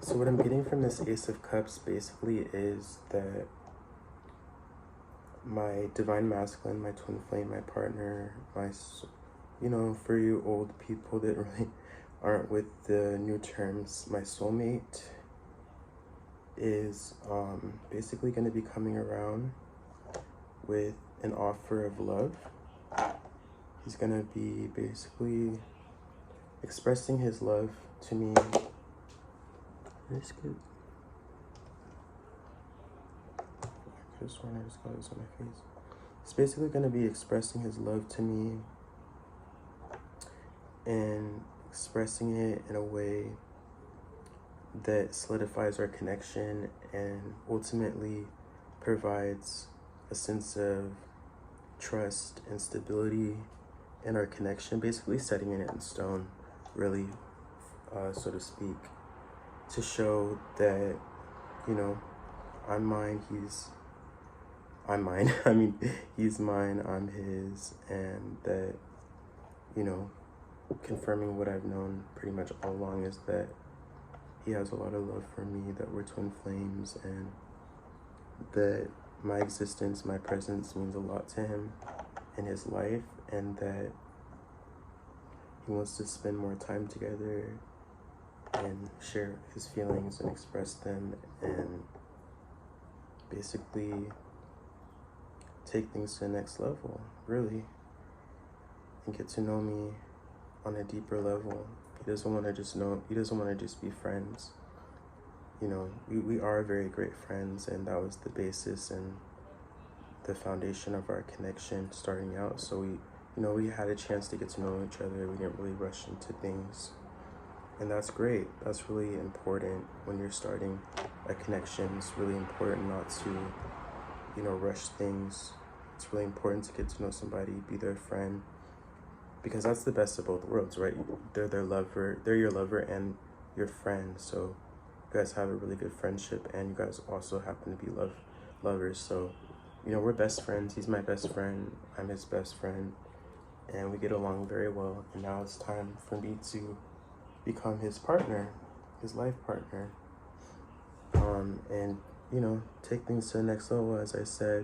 So what I'm getting from this Ace of Cups basically is that my divine masculine, my twin flame, my partner, for you old people that really aren't with the new terms, my soulmate is basically going to be coming around with an offer of love. He's going to be basically expressing his love to me. That's good. I could have sworn I just got this on my face. He's basically going to be expressing his love to me and expressing it in a way that solidifies our connection and ultimately provides a sense of trust and stability in our connection, basically setting it in stone, really, so to speak, to show that, I'm mine, I'm mine. I mean, he's mine, I'm his, and that, confirming what I've known pretty much all along is that he has a lot of love for me, that we're twin flames, and that my existence, my presence means a lot to him in his life, and that he wants to spend more time together and share his feelings and express them and basically take things to the next level, really, and get to know me on a deeper level. He doesn't want to just be friends. We are very great friends, and that was the basis and the foundation of our connection starting out. So we had a chance to get to know each other. We didn't really rush into things. And that's great. That's really important when you're starting a connection. It's really important not to, rush things. It's really important to get to know somebody, be their friend, because that's the best of both worlds, right? They're your lover and your friend. So you guys have a really good friendship, and you guys also happen to be lovers. So, we're best friends. He's my best friend. I'm his best friend, and we get along very well. And now it's time for me to become his partner, his life partner, and take things to the next level, as I said,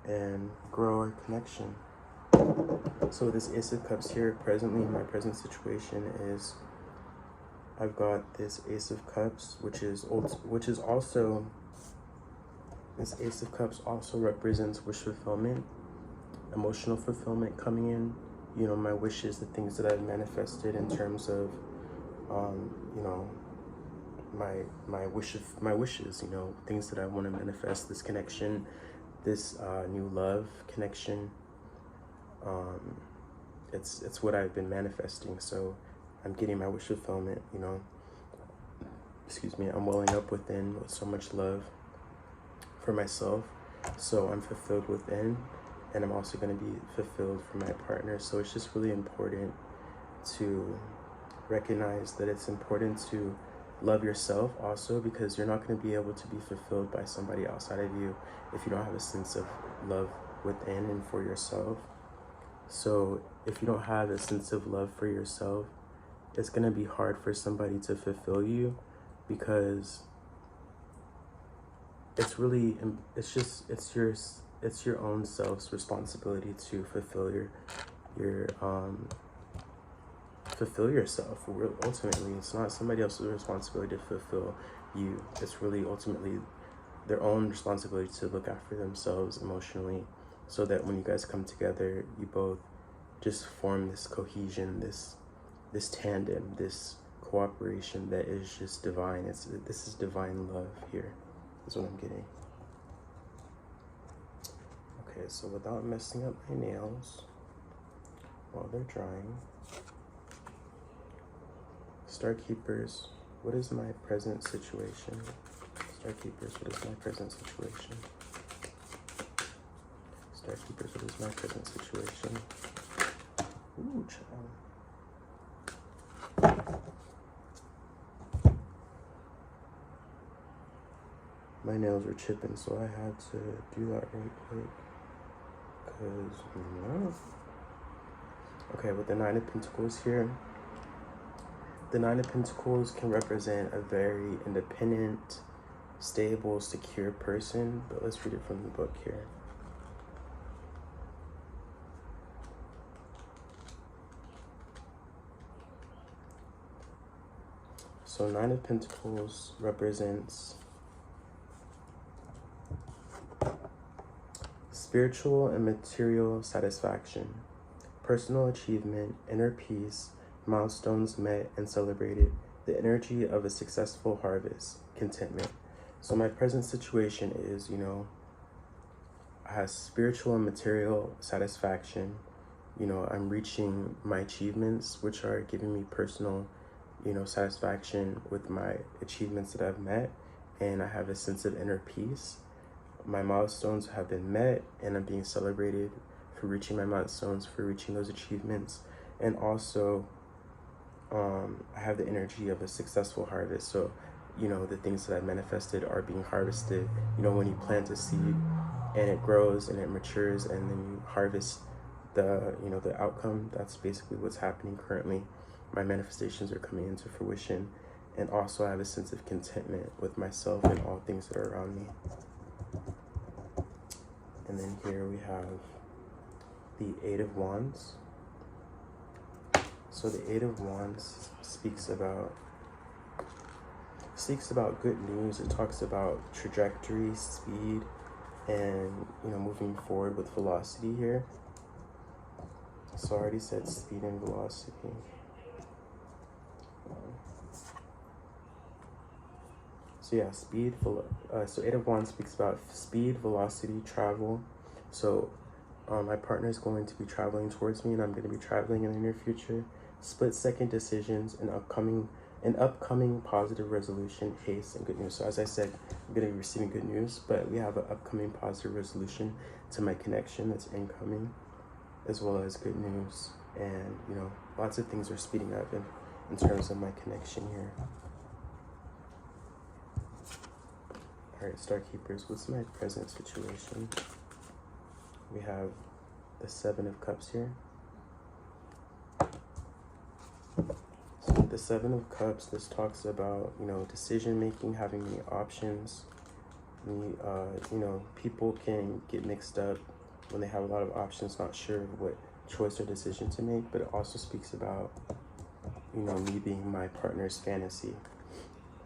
and grow our connection. So this Ace of Cups here, presently my present situation is I've got this Ace of Cups, which is also, this Ace of Cups also represents wish fulfillment, emotional fulfillment coming in. My wishes, the things that I've manifested in terms of, my wishes, things that I want to manifest, this connection, this new love connection. It's what I've been manifesting. So I'm getting my wish fulfillment, I'm welling up within with so much love for myself. So I'm fulfilled within, and I'm also going to be fulfilled for my partner. So it's just really important to recognize that it's important to love yourself also, because you're not going to be able to be fulfilled by somebody outside of you if you don't have a sense of love within and for yourself. So if you don't have a sense of love for yourself, it's going to be hard for somebody to fulfill you, because it's your own self's responsibility to fulfill fulfill yourself. Ultimately, it's not somebody else's responsibility to fulfill you. It's really ultimately their own responsibility to look after themselves emotionally, so that when you guys come together, you both just form this cohesion, this tandem, this cooperation that is just divine. This is divine love here, is what I'm getting. Okay, so without messing up my nails while they're drying, Star Keepers, what is my present situation? Star Keepers, what is my present situation? Star Keepers, what is my present situation? Ooh, child. My nails are chipping, so I had to do that right quick. Okay, with the Nine of Pentacles here, The Nine of Pentacles can represent a very independent, stable, secure person, but let's read it from the book here. So Nine of Pentacles represents spiritual and material satisfaction, personal achievement, inner peace, milestones met and celebrated, the energy of a successful harvest, contentment. So my present situation is, I have spiritual and material satisfaction. I'm reaching my achievements, which are giving me personal, satisfaction with my achievements that I've met, and I have a sense of inner peace. My milestones have been met, and I'm being celebrated for reaching my milestones, for reaching those achievements. And also, I have the energy of a successful harvest. So, the things that I manifested are being harvested. When you plant a seed and it grows and it matures and then you harvest the outcome, that's basically what's happening currently. My manifestations are coming into fruition. And also I have a sense of contentment with myself and all things that are around me. And then here we have the Eight of Wands. So the Eight of Wands speaks about good news. It talks about trajectory, speed, and moving forward with velocity here. So I already said speed and velocity. So yeah, speed. So Eight of Wands speaks about speed, velocity, travel. So my partner is going to be traveling towards me, and I'm going to be traveling in the near future. Split-second decisions, an upcoming positive resolution, haste, and good news. So as I said, I'm going to be receiving good news, but we have an upcoming positive resolution to my connection that's incoming, as well as good news. And lots of things are speeding up in terms of my connection here. All right, Star Keepers, what's my present situation? We have the Seven of Cups here. So the Seven of Cups, this talks about, decision making, having many options. People can get mixed up when they have a lot of options, not sure what choice or decision to make, but it also speaks about, me being my partner's fantasy.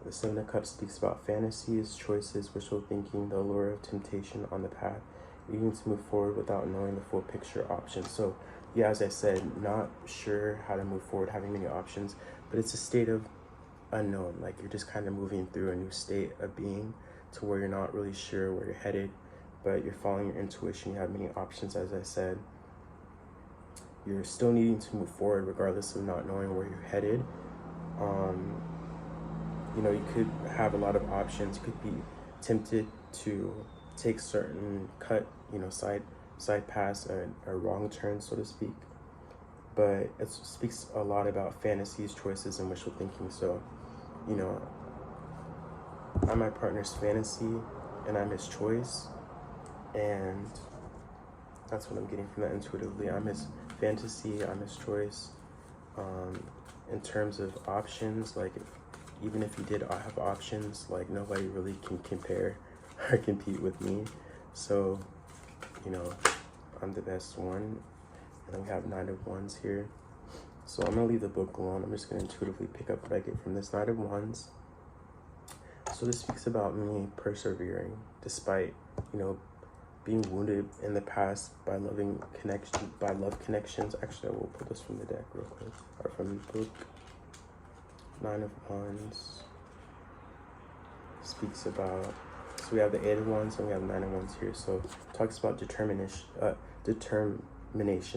The Seven of Cups speaks about fantasies, choices, wishful thinking, the allure of temptation on the path, needing to move forward without knowing the full picture options. So yeah, as I said, not sure how to move forward, having many options, but it's a state of unknown. Like you're just kind of moving through a new state of being to where you're not really sure where you're headed, but you're following your intuition. You have many options, as I said. You're still needing to move forward regardless of not knowing where you're headed. You could have a lot of options. You could be tempted to take certain side paths or wrong turns, so to speak. But it speaks a lot about fantasies, choices, and wishful thinking. So, I'm my partner's fantasy and I'm his choice. And that's what I'm getting from that intuitively. I'm his fantasy, I'm his choice. In terms of options, like even if he did have options, like nobody really can compare or compete with me. So, I'm the best one. And we have Nine of Wands here. So I'm gonna leave the book alone. I'm just gonna intuitively pick up what I get from this Nine of Wands. So this speaks about me persevering despite, being wounded in the past by love connections. Actually, I will pull this from the deck real quick, or from the book. Nine of Wands speaks about, so we have the Eight of Wands and we have Nine of Wands here. So it talks about determination.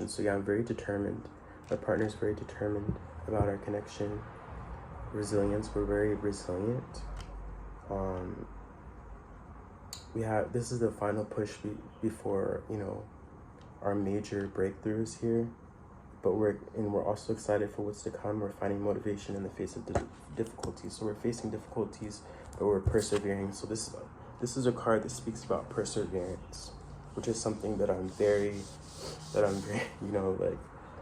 So yeah, I'm very determined. My partner's very determined about our connection. Resilience, we're very resilient. This is the final push before, our major breakthroughs here. But we're also excited for what's to come. We're finding motivation in the face of difficulties. So we're facing difficulties, but we're persevering. So this is a card that speaks about perseverance, which is something that I'm very, like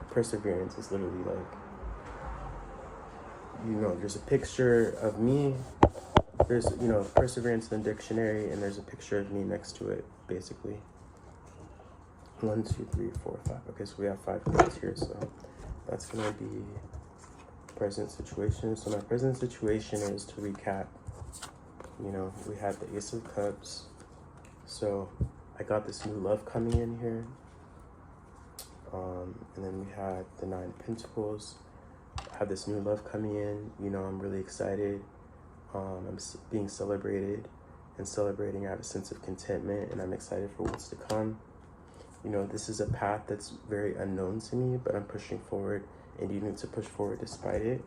perseverance is literally like there's a picture of me. There's, perseverance in the dictionary, and there's a picture of me next to it, basically. 1, 2, 3, 4, 5. Okay, so we have 5 cards here, so that's gonna be present situation. So my present situation is, to recap, we had the Ace of Cups. So I got this new love coming in here. And then we had the 9 of Pentacles. I have this new love coming in. I'm really excited. I'm being celebrated and celebrating. I have a sense of contentment, and I'm excited for what's to come. This is a path that's very unknown to me, but I'm pushing forward and needing to push forward despite it.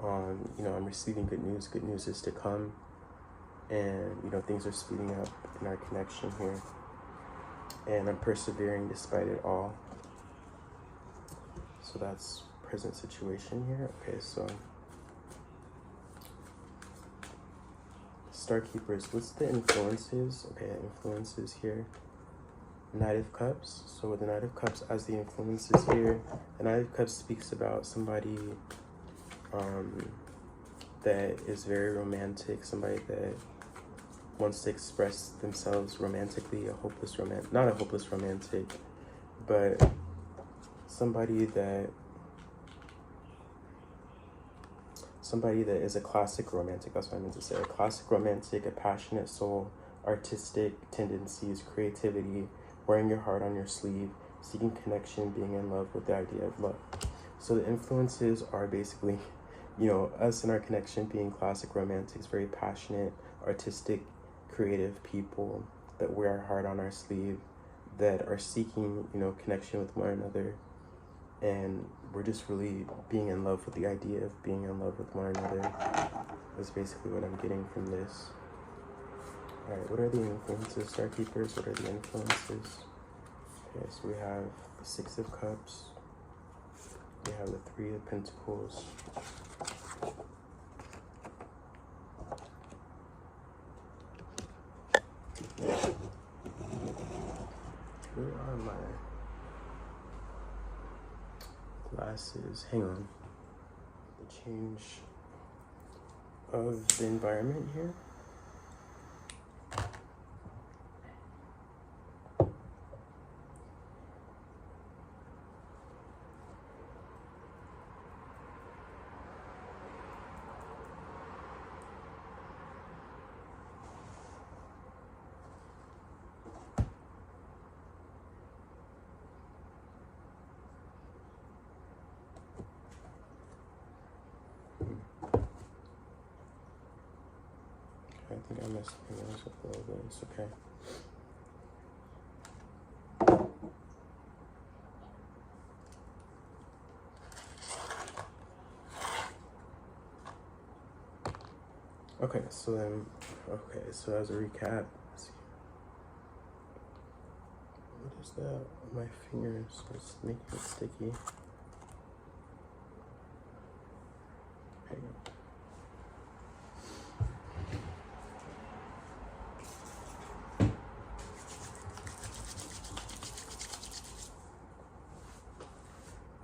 I'm receiving good news. Good news is to come. And, things are speeding up in our connection here. And I'm persevering despite it all. So that's present situation here. Okay, so Star Keepers, what's the influences? Okay, influences here. Knight of Cups. So with the Knight of Cups as the influences here, the Knight of Cups speaks about somebody that is very romantic, somebody that wants to express themselves romantically, not a hopeless romantic, but somebody that is a classic romantic. That's what I meant to say. A classic romantic, a passionate soul, artistic tendencies, creativity, wearing your heart on your sleeve, seeking connection, being in love with the idea of love. So the influences are basically, us in our connection being classic romantics, very passionate, artistic, creative people that wear our heart on our sleeve, that are seeking, connection with one another. And we're just really being in love with the idea of being in love with one another. That's basically what I'm getting from this. All right, what are the influences, Star Keepers? What are the influences? Okay, so we have the 6 of Cups. We have the 3 of Pentacles. Where are my glasses? Hang on. The change of the environment here. I think I messed things up a little bit. It's okay. So as a recap, what is that? My fingers, it's making it sticky. Hang on.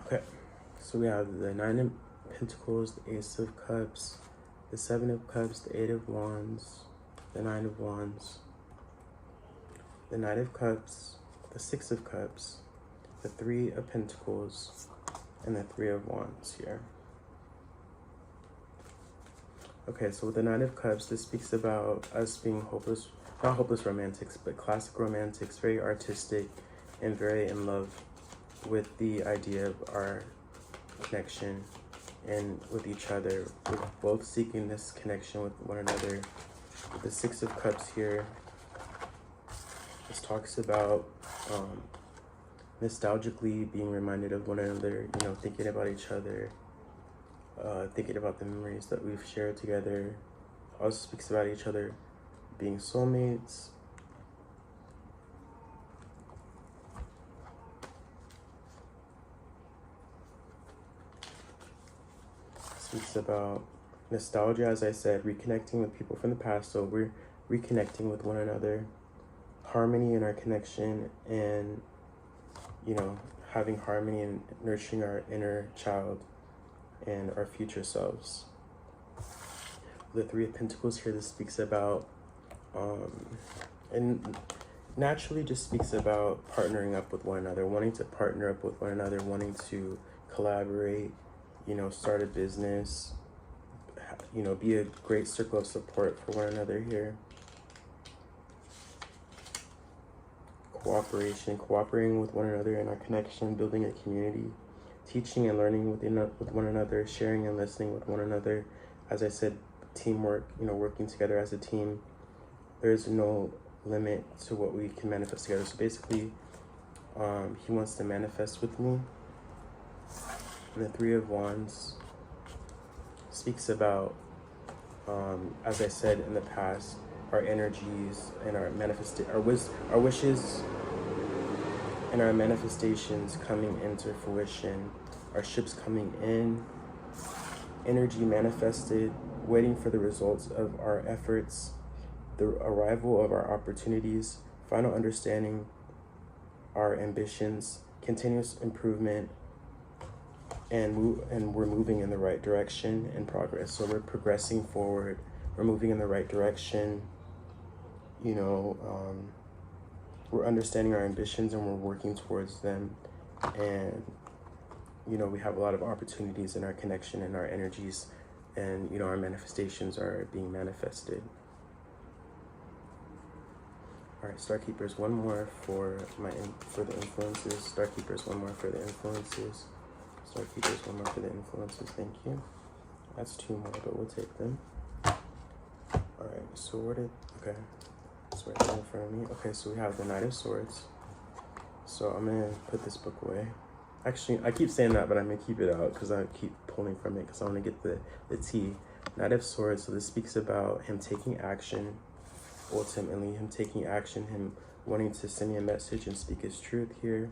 Okay, so we have the 9 of Pentacles, the Ace of Cups, the 7 of Cups, the 8 of Wands, the 9 of Wands, the Knight of Cups, the 6 of Cups, the 3 of Pentacles, and the 3 of Wands here. Okay, so with the 9 of Cups, this speaks about us being hopeless, not hopeless romantics, but classic romantics, very artistic and very in love with the idea of our connection and with each other. We're both seeking this connection with one another. With the 6 of Cups here, this talks about nostalgically being reminded of one another, thinking about each other, thinking about the memories that we've shared together. Also speaks about each other being soulmates. Speaks about nostalgia, as I said, reconnecting with people from the past. So we're reconnecting with one another, harmony in our connection, and having harmony and nurturing our inner child, and our future selves. The Three of Pentacles here, this speaks about, and naturally just speaks about partnering up with one another, wanting to partner up with one another, wanting to collaborate, you know, start a business, you know, be a great circle of support for one another here. Cooperating with one another in our connection, building a community, teaching and learning with one another, sharing and listening with one another. As I said, teamwork, you know, working together as a team. There's no limit to what we can manifest together. So basically, he wants to manifest with me. And the Three of Wands speaks about, as I said in the past, our energies and our wishes and our manifestations coming into fruition, our ships coming in, energy manifested, waiting for the results of our efforts, the arrival of our opportunities, final understanding, our ambitions, continuous improvement, and we're moving in the right direction and progress. So we're progressing forward, we're moving in the right direction, you know, we're understanding our ambitions and we're working towards them. And, you know, we have a lot of opportunities in our connection and our energies, and, you know, our manifestations are being manifested. All right, Star Keepers, one more for the influences. Star Keepers, one more for the influences. Star Keepers, one more for the influences. Thank you. That's two more, but we'll take them. All right, so okay. It's right there in front of me. Okay, so we have the Knight of Swords. So I'm gonna put this book away. Actually, I keep saying that, but I'm gonna keep it out because I keep pulling from it because I want to get the tea. Knight of Swords. So this speaks about him taking action. Ultimately, him taking action, him wanting to send me a message and speak his truth here.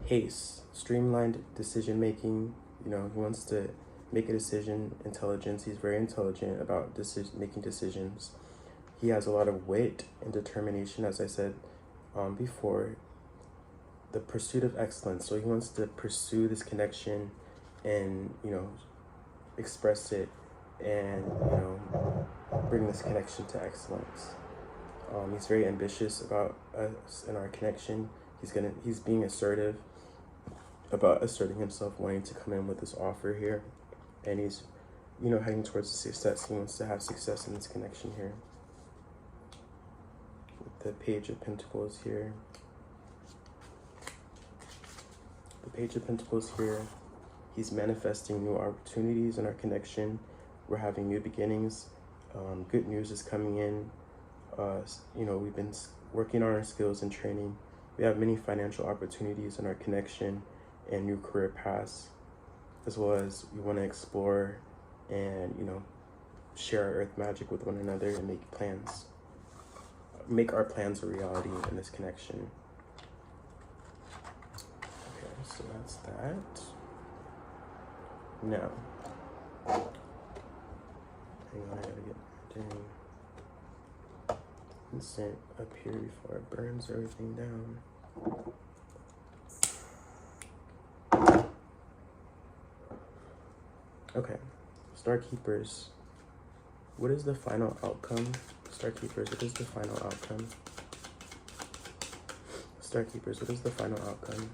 Haste, streamlined decision making. You know, he wants to make a decision. Intelligence. He's very intelligent about making decisions. He has a lot of wit and determination, as I said before. The pursuit of excellence. So he wants to pursue this connection and, you know, express it and, you know, bring this connection to excellence. He's very ambitious about us and our connection. He's being assertive about asserting himself, wanting to come in with this offer here. And he's, you know, heading towards success. He wants to have success in this connection here. With the Page of Pentacles here. The Page of Pentacles here. He's manifesting new opportunities in our connection. We're having new beginnings. Good news is coming in. You know, we've been working on our skills and training. We have many financial opportunities in our connection and new career paths, as well as we want to explore and, you know, share our earth magic with one another and make our plans a reality in this connection. Okay, so that's that. Now, hang on, I gotta get dang instant up here before it burns everything down. Okay, Star Keepers, what is the final outcome? Star Keepers, what is the final outcome? Star Keepers, what is the final outcome?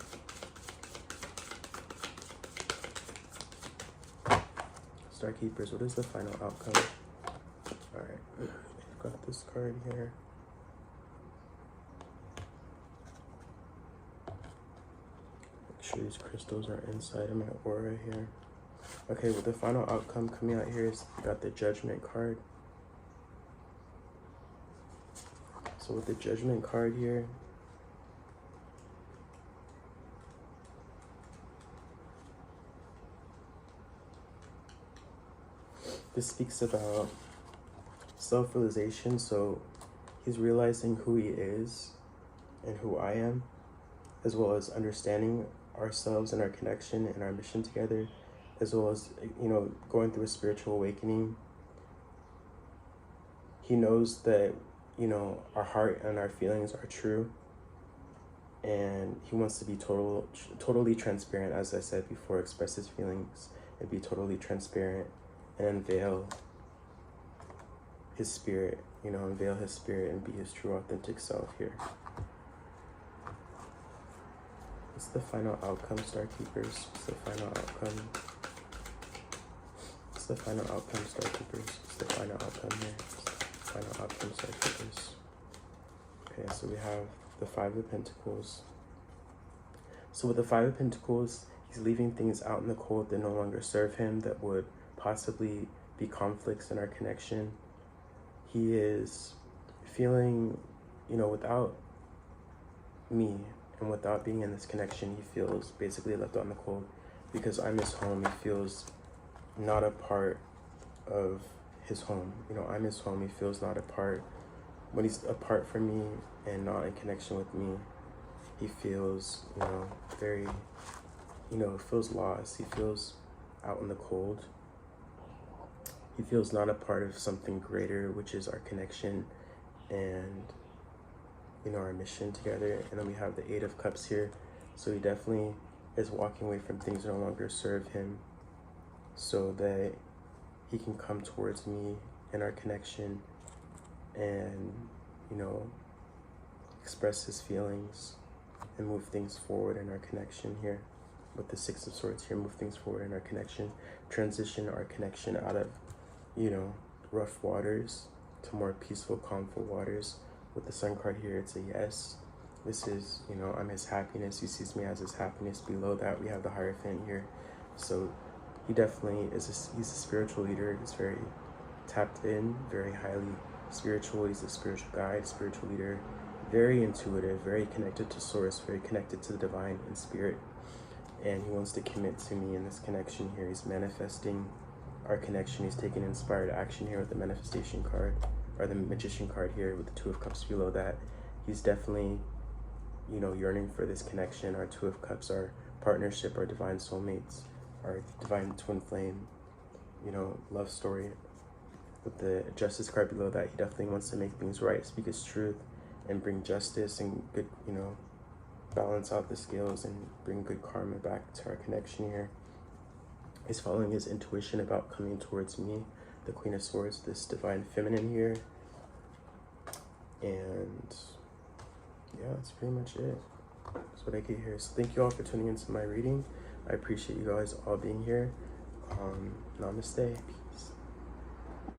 Star Keepers, what is the final outcome? Alright, I've got this card here. Make sure these crystals are inside of my aura here. Okay, with the final outcome coming out here is got the Judgment card. So with the Judgment card here, this speaks about self-realization. So he's realizing who he is and who I am, as well as understanding ourselves and our connection and our mission together, as well as, you know, going through a spiritual awakening. He knows that, you know, our heart and our feelings are true, and he wants to be totally transparent, as I said before, express his feelings and be totally transparent and unveil his spirit, you know, unveil his spirit and be his true authentic self here. What's the final outcome, Star Keepers? What's the final outcome? What's the final outcome, Star Keepers? What's the final outcome here? Final outcome, Star Keepers. Okay, so we have the Five of Pentacles. So with the Five of Pentacles, he's leaving things out in the cold that no longer serve him, that would possibly be conflicts in our connection. He is feeling, you know, without me and without being in this connection, he feels basically left out in the cold because I'm his home. He feels not a part of his home. You know, I'm his home. He feels not a part. When he's apart from me and not in connection with me, he feels, you know, very, you know, feels lost. He feels out in the cold. He feels not a part of something greater, which is our connection and, you know, our mission together. And then we have the Eight of Cups here. So he definitely is walking away from things that no longer serve him so that he can come towards me and our connection and, you know, express his feelings and move things forward in our connection here. With the Six of Swords here, move things forward in our connection, transition our connection out of, you know, rough waters to more peaceful, calmful waters. With the Sun card here, it's a yes. This is, you know, I'm his happiness. He sees me as his happiness. Below that, we have the Hierophant here. So he definitely is he's a spiritual leader. He's very tapped in, very highly spiritual. He's a spiritual guide, spiritual leader, very intuitive, very connected to source, very connected to the divine and spirit. And he wants to commit to me in this connection here. He's manifesting our connection. He's taking inspired action here with the Manifestation card, or the Magician card here with the Two of Cups below that. He's definitely, you know, yearning for this connection. Our Two of Cups, our partnership, our divine soulmates, our divine twin flame, you know, love story. With the Justice card below that, he definitely wants to make things right, speak his truth, and bring justice and good, you know, balance out the scales and bring good karma back to our connection here. He's following his intuition about coming towards me, the Queen of Swords, this divine feminine here. And yeah, that's pretty much it. That's what I get here. So thank you all for tuning into my reading. I appreciate you guys all being here. Namaste.